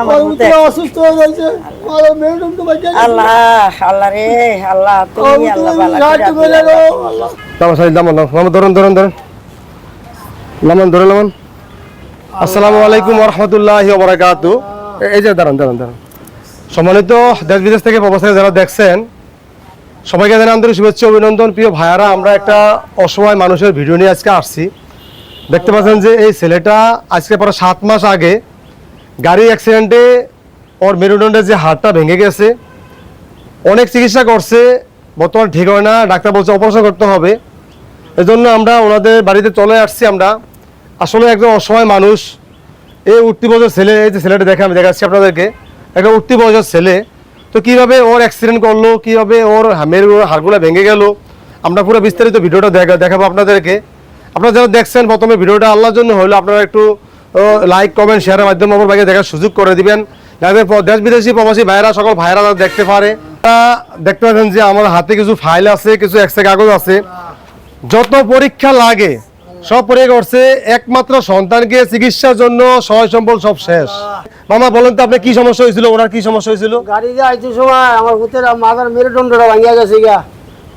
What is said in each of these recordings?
আমার ভূতে অসুস্থ হয়ে গেছে। আল্লাহ আল্লাহ রে আল্লাহ তুমি আল্লাহ ভালো করে আল্লাহ দাও সাইড দাও নাম ধরুন লামান আসসালামু আলাইকুম ওয়া রাহমাতুল্লাহি ওয়া বারাকাতুহু। এই যে দাঁড়ান সম্মানিত দেশ বিদেশ থেকে প্রবাসী যারা দেখছেন সবাইকে জানাই আন্তরিক শুভেচ্ছা অভিনন্দন। প্রিয় ভাইয়ারা, আমরা একটা অসহায় মানুষের ভিডিও নিয়ে আজকে আসছি। দেখতে পাচ্ছেন যে এই ছেলেটা আজকে প্রায় 7 মাস আগে গাড়ি অ্যাক্সিডেন্টে ওর মেরুদণ্ডের যে হাড়টা ভেঙে গেছে, অনেক চিকিৎসা করছে, বর্তমানে ঠিক হয় না, ডাক্তার বলছে অপারেশন করতে হবে। এজন্য আমরা ওনাদের বাড়িতে চলে আসছি। আমরা আসলে একজন অসহায় মানুষ, এই উঠতি বয়সের ছেলে, এই যে ছেলেটা আমি দেখাচ্ছি আপনাদেরকে, একটা উঠতি বয়সের ছেলে। তো কীভাবে ওর অ্যাক্সিডেন্ট করলো, কীভাবে ওর হাড়গুলো ভেঙে গেল, আমরা পুরো বিস্তারিত ভিডিওটা দেখাবো আপনাদেরকে। আপনারা যারা দেখছেন প্রথমে ভিডিওটা আল্লাহর জন্য হলো, আপনারা একটু লাইক কমেন্ট শেয়ারের মাধ্যমে অপর ভাইকে দেখার সুযোগ করে দিবেন, যাতে দেশ বিদেশি প্রবাসী ভাইয়েরা সকল ভাইয়েরা দেখতে পারে। দেখতে পাচ্ছেন যে আমার হাতে কিছু ফাইল আছে, কিছু এক্সট্রা কাগজ আছে, যত পরীক্ষা লাগে সব পরীক্ষা করছে, একমাত্র সন্তানকে চিকিৎসার জন্য সহায় সম্বল সব শেষ। মামা বলেন তো আপনি কি সমস্যা হয়েছিল, ওনার কি সমস্যা হয়েছিল? গাড়ি দিয়ে আইতে সময় আমার ভূতের মাথার মেরুদণ্ডটা ভাঙিয়া গেছে গিয়া।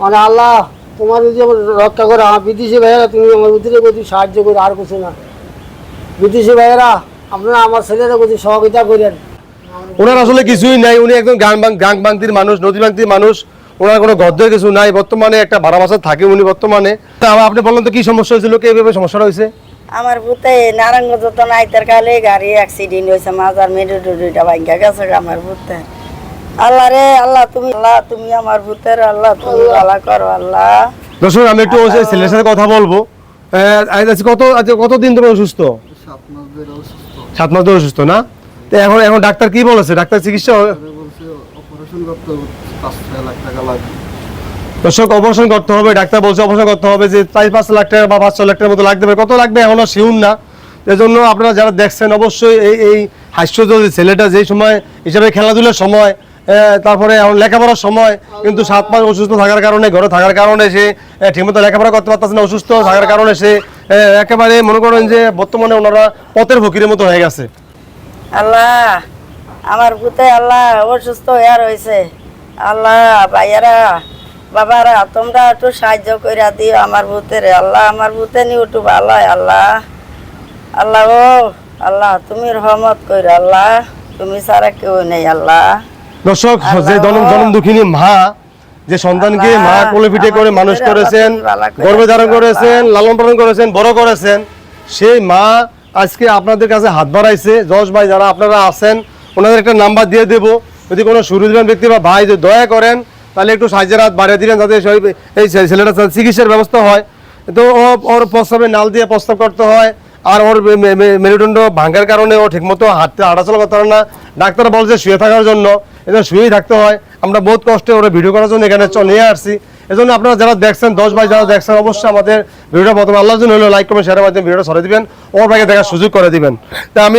মানে আল্লাহ তোমার যদি আমার রক্ষা করে, আমার বিদেশি ভাইয়েরা তুমি আমার ভূতের প্রতি সাহায্য করে, আর কিছু না। বিদেশি ভাইয়েরা আপনারা আমার ছেলেদের প্রতি সহযোগিতা করেন। ওনার আসলে কিছুই নাই, উনি একদম গাং বাংতির মানুষ, নদী বাংতির মানুষ, ওনার কোনো গদ্যের কিছু নাই। বর্তমানে একটা ভাড়া বাসা থাকে উনি বর্তমানে। আপনি বলেন তো কি সমস্যা হয়েছিল, কিভাবে সমস্যাটা হয়েছে? আমার ভূতে নারায়ণগঞ্জ নাইতের কালে গাড়ি অ্যাক্সিডেন্ট হয়েছে, মাজার মেরুদণ্ডটা ভাঙা গেছে আমার ভূতে। আল্লাহ রে আল্লাহ তুমি আমার ভূতের আল্লাহ তুমি ভালো করো আল্লাহ। দর্শক, আমি একটু ছেলের সাথে কথা বলবো। কতদিন ধরে অসুস্থ? 7 মাস ধরে অসুস্থ না? তো এখন ডাক্তার কি বলেছে? ডাক্তার চিকিৎসা দর্শক অপারেশন করতে হবে, ডাক্তার বলছে অপারেশন করতে হবে, যে 4-5 লাখ টাকা বা 5-6 লাখ টাকার মতো লাগতে পারে। কত লাগবে এখনো শিউর না। এজন্য আপনারা যারা দেখছেন অবশ্যই এই হাস্যজ্জ্বল যে ছেলেটা যেই সময় হিসাবে খেলাধুলার সময়, তারপরে এখন লেখাপড়ার সময়, কিন্তু 7 মাস অসুস্থ থাকার কারণে, ঘরে থাকার কারণে সে ঠিকমতো লেখাপড়া করতে পারতেছে না। অসুস্থ থাকার কারণে সে একেবারে মনে করেন যে বর্তমানে ওনারা পথের ফকিরের মতো হয়ে গেছে। আল্লাহ আমার ভূতে আল্লাহ অসুস্থ হয়ে রয়েছে। আল্লাহ ভাইয়ারা বাবারা তোমরা একটু সাহায্য করে দিও আমার ভূতের। আল্লাহ আমার ভূতে নিয়ে একটু ভালো হয় আল্লাহ। আল্লাহ ও আল্লাহ তুমি রহমত কইরো আল্লাহ, তুমি ছাড়া কেউ নেই আল্লাহ। দর্শক, যে জনম দুঃখিনী মা, যে সন্তানকে মা কোলে পিঠে করে মানুষ করেছেন, গর্ভে ধারণ করেছেন, লালন পালন করেছেন, বড় করেছেন, সেই মা আজকে আপনাদের কাছে হাত বাড়াইছে। জজ ভাই যারা আপনারা আছেন, ওনাদের একটা নাম্বার দিয়ে দেবো, যদি কোনো সুবিধাবান ব্যক্তি বা ভাই যদি দয়া করেন তাহলে একটু সাহায্যের হাত বাড়িয়ে দিবেন, যাতে এই ছেলেটা চিকিৎসার ব্যবস্থা হয়। তো ওর প্রস্তাবে নাল দিয়ে প্রস্তাব করতে হয়, আর ওর মেরুদণ্ড ভাঙার কারণে ও ঠিকমতো হাঁটাচলা করতে পারে না। ডাক্তার বলছে শুয়ে থাকার জন্য, এটা শুয়েই থাকতে হয়। আমরা বহুত কষ্টে ওরা ভিডিও করার জন্য এখানে নিয়ে আসছি। এজন্য আপনারা যারা দেখছেন, 10 ভাই যারা দেখছেন, অবশ্যই আমাদের ভিডিওটা প্রথমে আল্লাহর জন্য হলো লাইক কমেন্ট শেয়ারের মাধ্যমে ভিডিওটা ছড়িয়ে দিবেন, ওর ভাইকে দেখার সুযোগ করে দিবেন। তা আমি